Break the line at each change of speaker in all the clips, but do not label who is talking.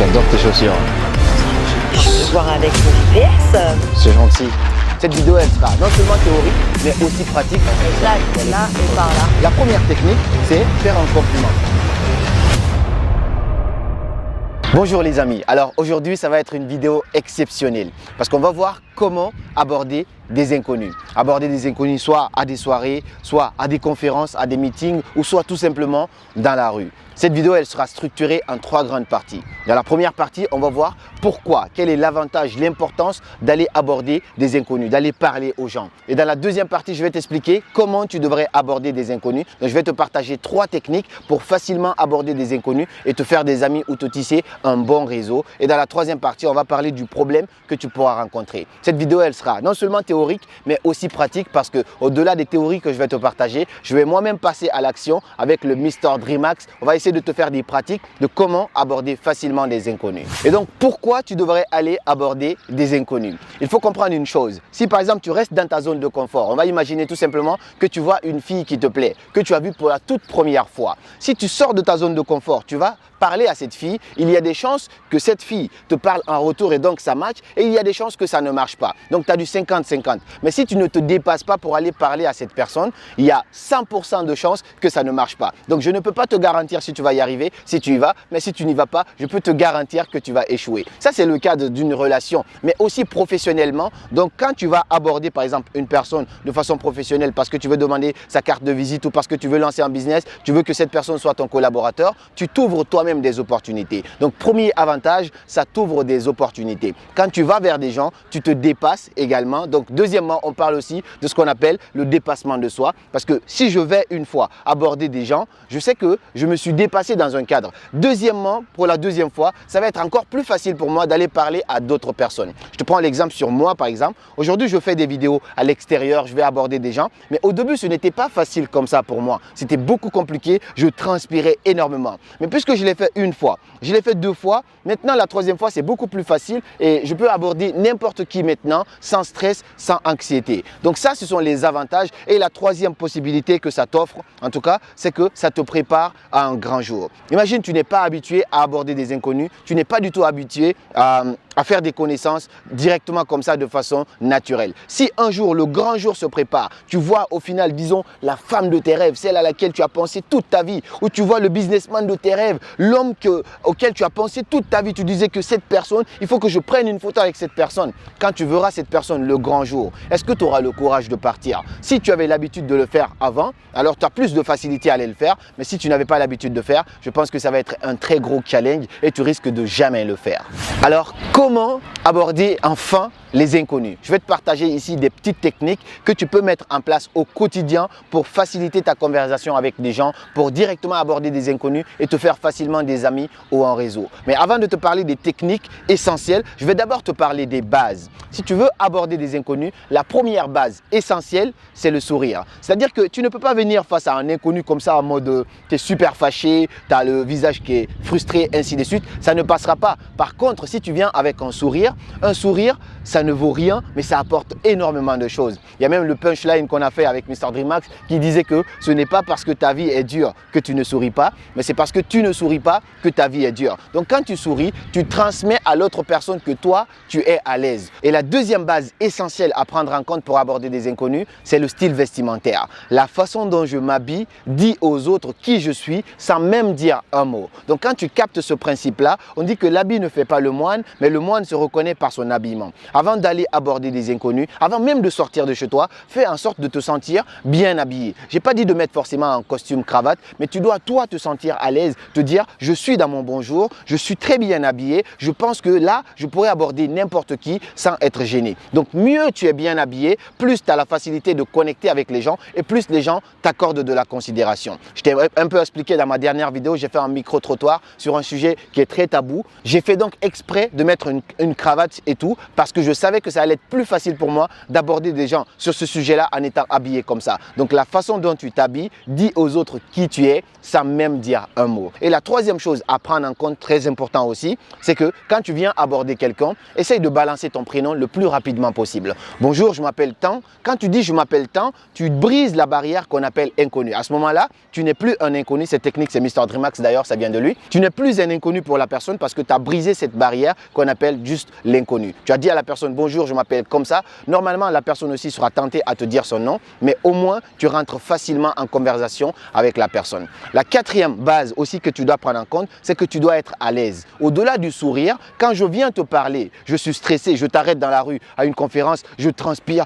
J'adore tes chaussures.
Je vais voir avec mon GPS.
C'est gentil. Cette vidéo, elle sera non seulement théorique, mais aussi pratique.
Là et par là.
La première technique, c'est faire un compliment. Bonjour les amis, alors aujourd'hui ça va être une vidéo exceptionnelle parce qu'on va voir comment aborder des inconnus. Aborder des inconnus soit à des soirées, soit à des conférences, à des meetings ou soit tout simplement dans la rue. Cette vidéo elle sera structurée en 3 grandes parties. Dans la première partie, on va voir pourquoi, quel est l'avantage, l'importance d'aller aborder des inconnus, d'aller parler aux gens. Et dans la deuxième partie, je vais t'expliquer comment tu devrais aborder des inconnus. Donc, je vais te partager 3 techniques pour facilement aborder des inconnus et te faire des amis ou te tisser un bon réseau. Et dans la troisième partie, on va parler du problème que tu pourras rencontrer. Cette vidéo, elle sera non seulement théorique, mais aussi pratique parce que au-delà des théories que je vais te partager, je vais moi-même passer à l'action avec le Mr Dreamax. On va essayer de te faire des pratiques de comment aborder facilement des inconnus. Et donc, pourquoi tu devrais aller aborder des inconnus? Il faut comprendre une chose. Si par exemple, tu restes dans ta zone de confort, on va imaginer tout simplement que tu vois une fille qui te plaît, que tu as vue pour la toute première fois. Si tu sors de ta zone de confort, tu vas parler à cette fille, il y a des chances que cette fille te parle en retour et donc ça match, et il y a des chances que ça ne marche pas. Donc, tu as du 50-50. Mais si tu ne te dépasses pas pour aller parler à cette personne, il y a 100% de chances que ça ne marche pas. Donc, je ne peux pas te garantir si tu vas y arriver, si tu y vas, mais si tu n'y vas pas, je peux te garantir que tu vas échouer. Ça, c'est le cas d'une relation, mais aussi professionnellement. Donc, quand tu vas aborder, par exemple, une personne de façon professionnelle parce que tu veux demander sa carte de visite ou parce que tu veux lancer un business, tu veux que cette personne soit ton collaborateur, tu t'ouvres toi-même des opportunités. Donc, premier avantage, ça t'ouvre des opportunités. Quand tu vas vers des gens, tu te dépasses également. Donc, deuxièmement, on parle aussi de ce qu'on appelle le dépassement de soi. Parce que si je vais une fois aborder des gens, je sais que je me suis dépassé dans un cadre. Deuxièmement, pour la deuxième fois, ça va être encore plus facile pour moi d'aller parler à d'autres personnes. Je te prends l'exemple sur moi, par exemple. Aujourd'hui, je fais des vidéos à l'extérieur, je vais aborder des gens. Mais au début, ce n'était pas facile comme ça pour moi. C'était beaucoup compliqué, je transpirais énormément. Mais puisque je l'ai fait une fois, je l'ai fait 2 fois, maintenant la troisième fois, c'est beaucoup plus facile et je peux aborder n'importe qui maintenant sans stress, sans anxiété. Donc ça, ce sont les avantages. Et la troisième possibilité que ça t'offre, en tout cas, c'est que ça te prépare à un grand jour. Imagine, tu n'es pas habitué à aborder des inconnus, tu n'es pas du tout habitué à faire des connaissances directement comme ça de façon naturelle. Si un jour, le grand jour se prépare, tu vois au final, disons, la femme de tes rêves, celle à laquelle tu as pensé toute ta vie, ou tu vois le businessman de tes rêves, l'homme auquel tu as pensé toute ta vie, tu disais que cette personne, il faut que je prenne une photo avec cette personne. Quand tu verras cette personne le grand jour, est-ce que tu auras le courage de partir? Si tu avais l'habitude de le faire avant, alors tu as plus de facilité à aller le faire, mais si tu n'avais pas l'habitude de faire, je pense que ça va être un très gros challenge et tu risques de jamais le faire. Alors, comment aborder enfin les inconnus? Je vais te partager ici des petites techniques que tu peux mettre en place au quotidien pour faciliter ta conversation avec des gens, pour directement aborder des inconnus et te faire facilement des amis ou un réseau. Mais avant de te parler des techniques essentielles, je vais d'abord te parler des bases. Si tu veux aborder des inconnus, la première base essentielle, c'est le sourire. C'est-à-dire que tu ne peux pas venir face à un inconnu comme ça en mode tu es super fâché, tu as le visage qui est frustré, ainsi de suite. Ça ne passera pas. Par contre, si tu viens avec un sourire, ça ne vaut rien, mais ça apporte énormément de choses. Il y a même le punchline qu'on a fait avec Mr Dreamax qui disait que ce n'est pas parce que ta vie est dure que tu ne souris pas, mais c'est parce que tu ne souris pas que ta vie est dure. Donc quand tu souris, tu transmets à l'autre personne que toi, tu es à l'aise. Et la deuxième base essentielle à prendre en compte pour aborder des inconnus, c'est le style vestimentaire. La façon dont je m'habille dit aux autres qui je suis sans même dire un mot. Donc quand tu captes ce principe-là, on dit que l'habit ne fait pas le moine, mais le moine se reconnaît par son habillement. Avant d'aller aborder des inconnus, avant même de sortir de chez toi, fais en sorte de te sentir bien habillé. J'ai pas dit de mettre forcément un costume cravate, mais tu dois toi te sentir à l'aise, te dire je suis dans mon bon jour, je suis très bien habillé, je pense que là, je pourrais aborder n'importe qui sans être gêné. Donc mieux tu es bien habillé, plus tu as la facilité de connecter avec les gens et plus les gens t'accordent de la considération. Je t'ai un peu expliqué dans ma dernière vidéo, j'ai fait un micro-trottoir sur un sujet qui est très tabou. J'ai fait donc exprès de mettre une cravate et tout parce que je savais que ça allait être plus facile pour moi d'aborder des gens sur ce sujet-là en étant habillé comme ça. Donc la façon dont tu t'habilles dit aux autres qui tu es sans même dire un mot. Et la troisième chose à prendre en compte, très important aussi, c'est que quand tu viens aborder quelqu'un, essaye de balancer ton prénom le plus rapidement possible. Bonjour, je m'appelle Tant. Quand tu dis je m'appelle Tant, tu brises la barrière qu'on appelle inconnu. À ce moment-là, tu n'es plus un inconnu. Cette technique, c'est Mr. Dreamax d'ailleurs, ça vient de lui. Tu n'es plus un inconnu pour la personne parce que tu as brisé cette barrière qu'on appelle juste l'inconnu. Tu as dit à la personne bonjour, je m'appelle comme ça. Normalement, la personne aussi sera tentée à te dire son nom, mais au moins, tu rentres facilement en conversation avec la personne. La quatrième base aussi que tu dois prendre en compte, c'est que tu dois être à l'aise. Au-delà du sourire, quand je viens te parler, je suis stressé, je t'arrête dans la rue à une conférence, je transpire,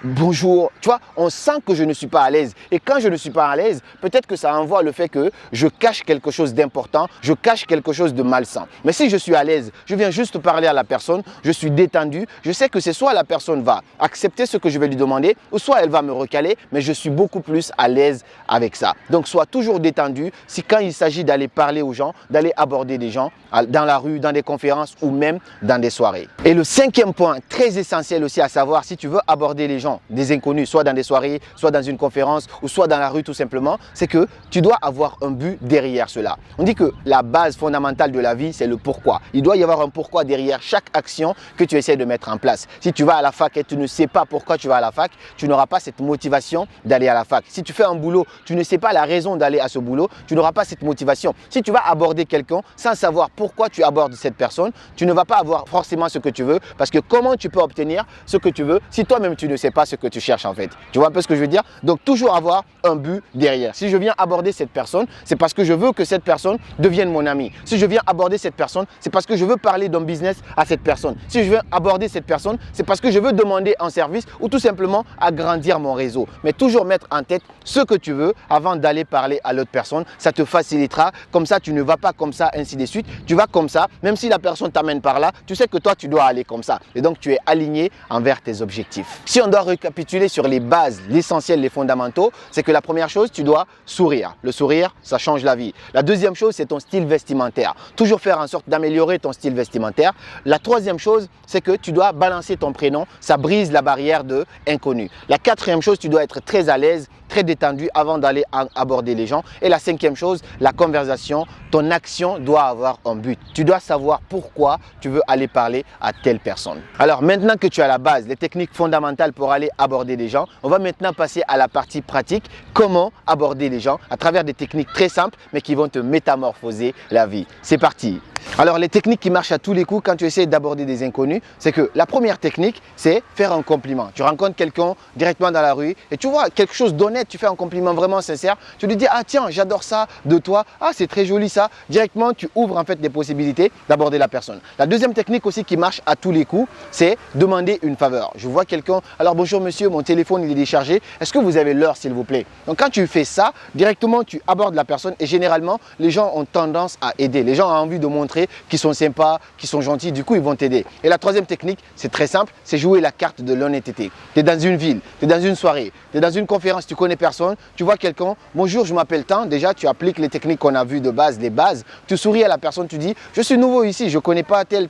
bonjour. Tu vois, on sent que je ne suis pas à l'aise. Et quand je ne suis pas à l'aise, peut-être que ça envoie le fait que je cache quelque chose d'important, je cache quelque chose de malsain. Mais si je suis à l'aise, je viens juste parler à la personne, je suis détendu, je sais que c'est soit la personne va accepter ce que je vais lui demander, ou soit elle va me recaler, mais je suis beaucoup plus à l'aise avec ça. Donc, sois toujours détendu si quand il s'agit d'aller parler aux gens, d'aller aborder des gens dans la rue, dans des conférences ou même dans des soirées. Et le cinquième point, très essentiel aussi à savoir, si tu veux aborder les gens, des inconnus, soit dans des soirées, soit dans une conférence ou soit dans la rue tout simplement, c'est que tu dois avoir un but derrière cela. On dit que la base fondamentale de la vie, c'est le pourquoi. Il doit y avoir un pourquoi derrière chaque action que tu essaies de mettre en place. Si tu vas à la fac et tu ne sais pas pourquoi tu vas à la fac, tu n'auras pas cette motivation d'aller à la fac. Si tu fais un boulot, tu ne sais pas la raison d'aller à ce boulot, tu n'auras pas cette motivation. Si tu vas aborder quelqu'un sans savoir pourquoi tu abordes cette personne, tu ne vas pas avoir forcément ce que tu veux parce que comment tu peux obtenir ce que tu veux si toi-même tu ne sais pas ce que tu cherches en fait. Tu vois un peu ce que je veux dire? Donc toujours avoir un but derrière. Si je viens aborder cette personne, c'est parce que je veux que cette personne devienne mon ami. Si je viens aborder cette personne, c'est parce que je veux parler d'un business à cette personne. Si je viens aborder cette personne, c'est parce que je veux demander un service ou tout simplement agrandir mon réseau. Mais toujours mettre en tête ce que tu veux avant d'aller parler à l'autre personne. Ça te facilitera. Comme ça, tu ne vas pas comme ça, ainsi de suite. Tu vas comme ça, même si la personne t'amène par là, tu sais que toi, tu dois aller comme ça. Et donc, tu es aligné envers tes objectifs. Si on doit récapituler sur les bases, l'essentiel, les fondamentaux, c'est que la première chose, tu dois sourire. Le sourire, ça change la vie. La deuxième chose, c'est ton style vestimentaire. Toujours faire en sorte d'améliorer ton style vestimentaire. La troisième chose, c'est que tu dois balancer ton prénom. Ça brise la barrière de inconnu. La quatrième chose, tu dois être très à l'aise, très détendu avant d'aller aborder les gens. Et la cinquième chose, la conversation. Ton action doit avoir un but. Tu dois savoir pourquoi tu veux aller parler à telle personne. Alors maintenant que tu as la base, les techniques fondamentales pour aller aborder les gens, on va maintenant passer à la partie pratique. Comment aborder les gens à travers des techniques très simples mais qui vont te métamorphoser la vie. C'est parti! Alors les techniques qui marchent à tous les coups quand tu essaies d'aborder des inconnus, c'est que la première technique, c'est faire un compliment. Tu rencontres quelqu'un directement dans la rue et tu vois quelque chose d'honnête, tu fais un compliment vraiment sincère, tu lui dis ah tiens j'adore ça de toi, ah c'est très joli ça. Directement tu ouvres en fait des possibilités d'aborder la personne. La deuxième technique aussi qui marche à tous les coups, c'est demander une faveur. Je vois quelqu'un, alors bonjour monsieur, mon téléphone il est déchargé, est-ce que vous avez l'heure s'il vous plaît? Donc quand tu fais ça, directement tu abordes la personne et généralement les gens ont tendance à aider. Les gens ont envie de montrer qu'ils sont sympas, qu'ils sont gentils, du coup ils vont t'aider. Et la troisième technique, c'est très simple, c'est jouer la carte de l'honnêteté. Tu es dans une ville, tu es dans une soirée, tu es dans une conférence, tu connais personne, tu vois quelqu'un, bonjour je m'appelle Tant, déjà tu appliques les techniques qu'on a vues de base, les bases, tu souris à la personne, tu dis je suis nouveau ici, je ne connais pas tel,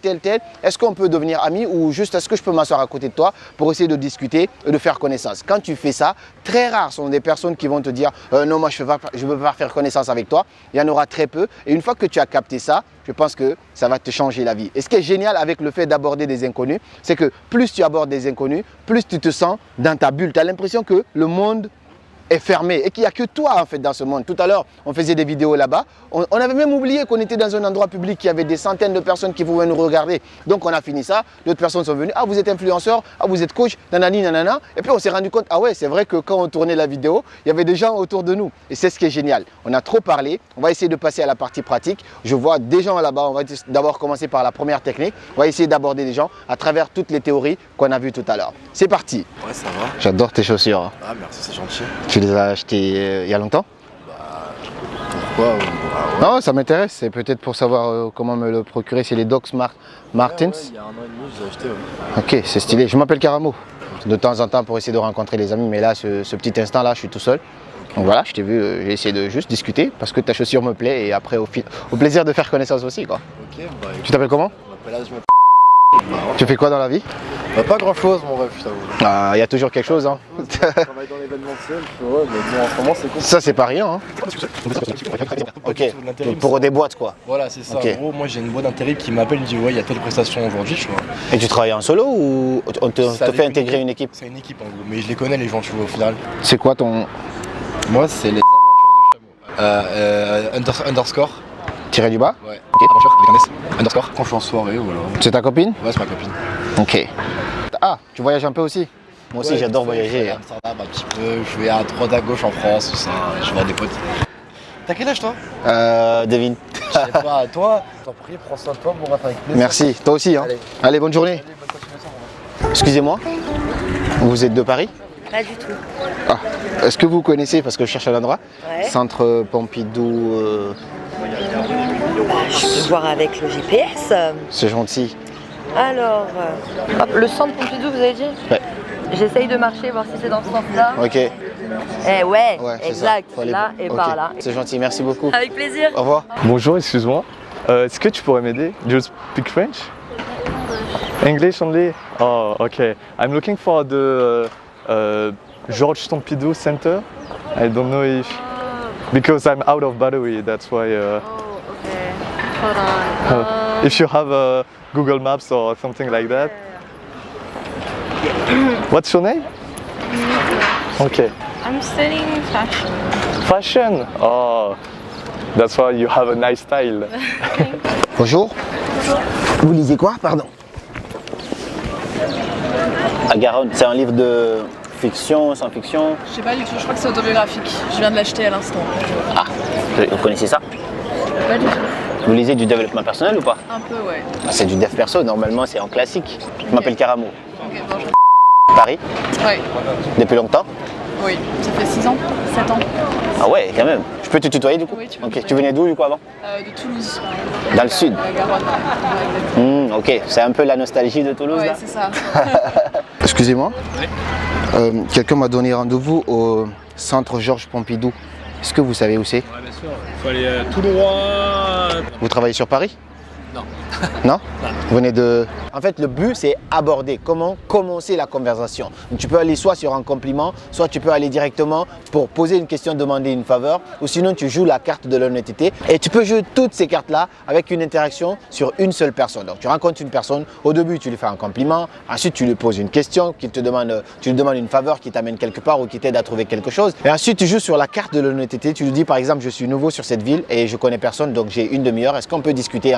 est-ce qu'on peut devenir amis ou juste est-ce que je peux m'asseoir à côté de toi pour essayer de discuter et de faire connaissance. Quand tu fais ça, très rares sont des personnes qui vont te dire non moi je ne veux pas faire connaissance avec toi, il y en aura très peu et une fois que tu as capté ça, je pense que ça va te changer la vie. Et ce qui est génial avec le fait d'aborder des inconnus, c'est que plus tu abordes des inconnus, plus tu te sens dans ta bulle. Tu as l'impression que le monde est fermé et qu'il n'y a que toi en fait dans ce monde. Tout à l'heure, on faisait des vidéos là-bas. On avait même oublié qu'on était dans un endroit public, qu'il y avait des centaines de personnes qui pouvaient nous regarder. Donc on a fini ça. D'autres personnes sont venues. Ah, vous êtes influenceur, ah, vous êtes coach, nanani, nanana. Et puis on s'est rendu compte, ah ouais, c'est vrai que quand on tournait la vidéo, il y avait des gens autour de nous. Et c'est ce qui est génial. On a trop parlé. On va essayer de passer à la partie pratique. Je vois des gens là-bas. On va d'abord commencer par la première technique. On va essayer d'aborder les gens à travers toutes les théories qu'on a vues tout à l'heure. C'est parti.
Ouais, ça va.
J'adore tes chaussures.
Ah, merci, c'est gentil.
Tu les as achetées il y a longtemps?
Pourquoi?
Non, ça m'intéresse. C'est peut-être pour savoir comment me le procurer. C'est les Doc Martens.
Ouais, il y a un an et demi, je les ai achetés. Ouais.
Ok, c'est stylé. Je m'appelle Caramo. De temps en temps pour essayer de rencontrer les amis. Mais là, ce petit instant-là, je suis tout seul. Donc voilà, je t'ai vu, j'ai essayé de juste discuter parce que ta chaussure me plaît et après au plaisir de faire connaissance aussi quoi.
Ok, bah,
tu t'appelles comment?
Je m'appelle
Tu fais quoi dans la vie?
Pas grand chose, mon ref, je t'avoue.
Il y a toujours quelque chose. Hein.
Je travaille dans l'événementiel, mais bon, en ce moment, c'est cool.
Ça, c'est pas rien. Hein. Ok, donc pour des boîtes quoi.
Voilà, c'est ça.
Ok.
En gros, moi, j'ai une boîte d'intérim qui m'appelle, il me dit, ouais, il y a telle prestation aujourd'hui, tu vois.
Et tu travailles en solo ou on te
C'est avec
fait intégrer une équipe?
C'est une équipe, en gros, mais je les connais, les gens, tu vois, au final.
C'est quoi ton
Moi, c'est les aventures de chameau. Underscore.
tiré du bas?
Ouais. Ok. Aventure avec un S. Underscore. Quand je suis en soirée, voilà.
C'est ta copine?
Ouais, c'est ma copine.
Ok. Ah, tu voyages un peu aussi? Moi aussi,
Ouais,
j'adore
je vais
voyager.
à Amsterdam un petit peu, je vais à droite à gauche en France, tout ça, je vais voir des potes. T'as quel âge toi?
Devine.
Je sais pas, toi, t'en prie, prends soin de toi, bon ref avec plaisir.
Merci, toi aussi. Hein.
Allez.
Allez, bonne journée.
Allez, bonne continuation, au revoir.
Excusez-moi, vous êtes de Paris?
Pas du tout.
Ah, est-ce que vous connaissez, parce que je cherche un endroit,
Ouais.
Centre Pompidou,
Je peux voir avec le GPS.
c'est gentil.
Alors, hop, le centre Pompidou, vous avez dit?
Ouais.
J'essaye de marcher, voir si c'est dans ce sens-là.
Ok,
Eh ouais,
c'est
exact,
ça. Faut aller-
là et
Ok.
par là.
C'est gentil, merci beaucoup.
Avec plaisir.
Au revoir.
Bonjour, excuse-moi. Est-ce que tu pourrais m'aider? Do you speak French? English only? Oh, okay. I'm looking for the Georges Pompidou Center. I don't know if... Because I'm out of battery, that's why...
Oh, okay. Hold on.
if you have Google Maps or something like that. What's your name? Okay.
I'm studying fashion.
Fashion? Oh, that's why you have a nice style.
Bonjour. Vous lisez quoi, pardon? À Garonne, c'est un livre de fiction, sans fiction.
Je sais pas du tout, je crois que c'est autobiographique. Je viens de l'acheter à l'instant.
Ah, vous connaissez ça?
Pas du tout.
Vous lisez du développement personnel ou pas?
Un peu, ouais.
Ah, c'est du dev perso, normalement c'est en classique. Je m'appelle Caramo.
Ok, bon,
Paris,
ouais.
depuis longtemps?
Oui, ça fait 6 ans, 7 ans.
Ah ouais, quand même. Je peux te tutoyer du coup?
Oui, tu peux me
Ok,
tutoyer.
tu venais d'où du coup avant?
De Toulouse.
Dans le sud.
Garonne. Ouais,
Ok, c'est un peu la nostalgie de Toulouse
ouais,
là?
c'est ça.
Excusez-moi, quelqu'un m'a donné rendez-vous au centre Georges Pompidou. Est-ce que vous savez où c'est?
Ouais, bien sûr. Il faut aller tout droit.
Vous travaillez sur Paris?
Non.
Non? Vous venez de... En fait, le but, c'est aborder comment commencer la conversation. Donc, tu peux aller soit sur un compliment, soit tu peux aller directement pour poser une question, demander une faveur, ou sinon tu joues la carte de l'honnêteté. Et tu peux jouer toutes ces cartes-là avec une interaction sur une seule personne. Donc, tu rencontres une personne, au début, tu lui fais un compliment, ensuite, tu lui poses une question, tu lui demandes une faveur qui t'amène quelque part ou qui t'aide à trouver quelque chose. Et ensuite, tu joues sur la carte de l'honnêteté. Tu lui dis, par exemple, je suis nouveau sur cette ville et je connais personne, donc j'ai une demi-heure. Est-ce qu'on peut discuter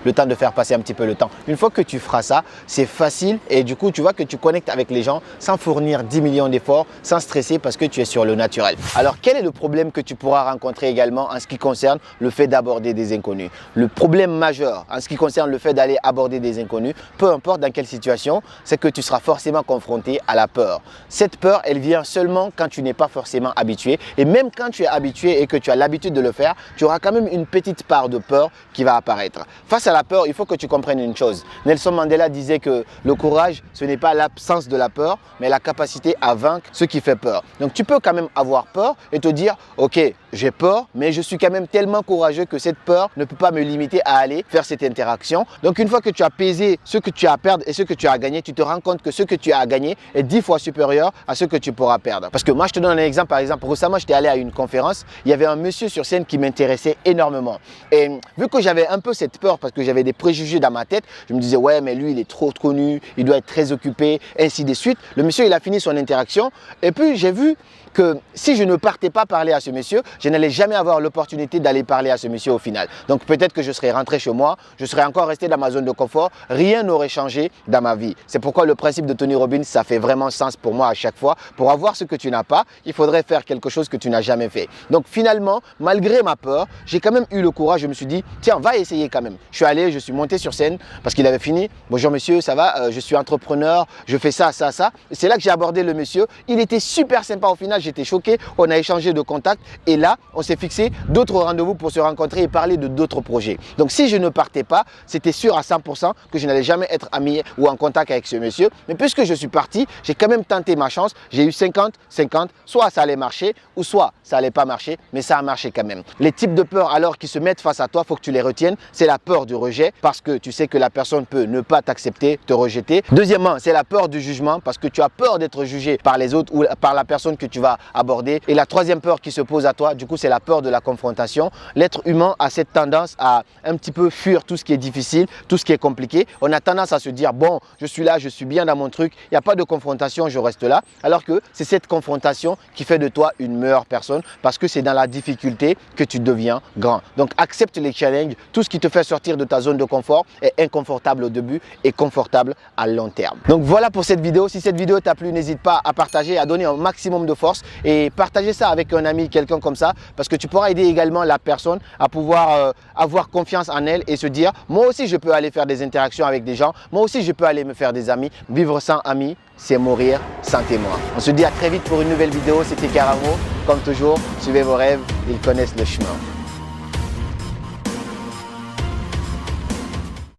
le temps de faire passer un petit peu le temps? Une fois que tu feras ça, c'est facile et du coup, tu vois que tu connectes avec les gens sans fournir 10 millions d'efforts, sans stresser parce que tu es sur le naturel. Alors, quel est le problème que tu pourras rencontrer également en ce qui concerne le fait d'aborder des inconnus? Le problème majeur en ce qui concerne le fait d'aller aborder des inconnus, peu importe dans quelle situation, c'est que tu seras forcément confronté à la peur. Cette peur, elle vient seulement quand tu n'es pas forcément habitué. Et même quand tu es habitué et que tu as l'habitude de le faire, tu auras quand même une petite part de peur qui va apparaître. Face à la peur, il faut que tu comprennes une chose. Nelson Mandela disait que le courage, ce n'est pas l'absence de la peur, mais la capacité à vaincre ce qui fait peur. Donc tu peux quand même avoir peur et te dire, ok, j'ai peur, mais je suis quand même tellement courageux que cette peur ne peut pas me limiter à aller faire cette interaction. Donc une fois que tu as pesé ce que tu as à perdre et ce que tu as à gagner, tu te rends compte que ce que tu as à gagner est 10 fois supérieur à ce que tu pourras perdre. Parce que moi, je te donne un exemple. Par exemple, récemment, j'étais allé à une conférence. Il y avait un monsieur sur scène qui m'intéressait énormément. Et vu que j'avais un peu cette peur parce que j'avais des préjugés dans ma tête, je me disais, ouais, mais lui, il est trop connu, il doit être très occupé, ainsi de suite. Le monsieur, il a fini son interaction. Et puis, j'ai vu que si je ne partais pas parler à ce monsieur, je n'allais jamais avoir l'opportunité d'aller parler à ce monsieur au final. Donc peut-être que je serais rentré chez moi, je serais encore resté dans ma zone de confort, rien n'aurait changé dans ma vie. C'est pourquoi le principe de Tony Robbins, ça fait vraiment sens pour moi à chaque fois. Pour avoir ce que tu n'as pas, il faudrait faire quelque chose que tu n'as jamais fait. Donc finalement, malgré ma peur, j'ai quand même eu le courage, je me suis dit, tiens, va essayer quand même. Je suis allé, je suis monté sur scène parce qu'il avait fini. Bonjour monsieur, ça va? Je suis entrepreneur, je fais ça, ça, ça. C'est là que j'ai abordé le monsieur. Il était super sympa au final. j'étais choqué, on a échangé de contacts et là, on s'est fixé d'autres rendez-vous pour se rencontrer et parler de d'autres projets. Donc si je ne partais pas, c'était sûr à 100% que je n'allais jamais être ami ou en contact avec ce monsieur. Mais puisque je suis parti, j'ai quand même tenté ma chance. J'ai eu 50-50, soit ça allait marcher ou soit ça allait pas marcher, mais ça a marché quand même. Les types de peurs alors qui se mettent face à toi, il faut que tu les retiennes. C'est la peur du rejet parce que tu sais que la personne peut ne pas t'accepter, te rejeter. Deuxièmement, c'est la peur du jugement parce que tu as peur d'être jugé par les autres ou par la personne que tu vas aborder. Et la troisième peur qui se pose à toi, du coup, c'est la peur de la confrontation. L'être humain a cette tendance à un petit peu fuir tout ce qui est difficile, tout ce qui est compliqué. On a tendance à se dire, bon, je suis là, je suis bien dans mon truc, il n'y a pas de confrontation, je reste là. Alors que c'est cette confrontation qui fait de toi une meilleure personne parce que c'est dans la difficulté que tu deviens grand. Donc, accepte les challenges. Tout ce qui te fait sortir de ta zone de confort est inconfortable au début et confortable à long terme. Donc, voilà pour cette vidéo. Si cette vidéo t'a plu, n'hésite pas à partager, à donner un maximum de force et partager ça avec un ami, quelqu'un comme ça, parce que tu pourras aider également la personne à pouvoir avoir confiance en elle et se dire, moi aussi, je peux aller faire des interactions avec des gens. Moi aussi, je peux aller me faire des amis. Vivre sans amis, c'est mourir sans témoin. On se dit à très vite pour une nouvelle vidéo. C'était Karamo. Comme toujours, suivez vos rêves, ils connaissent le chemin.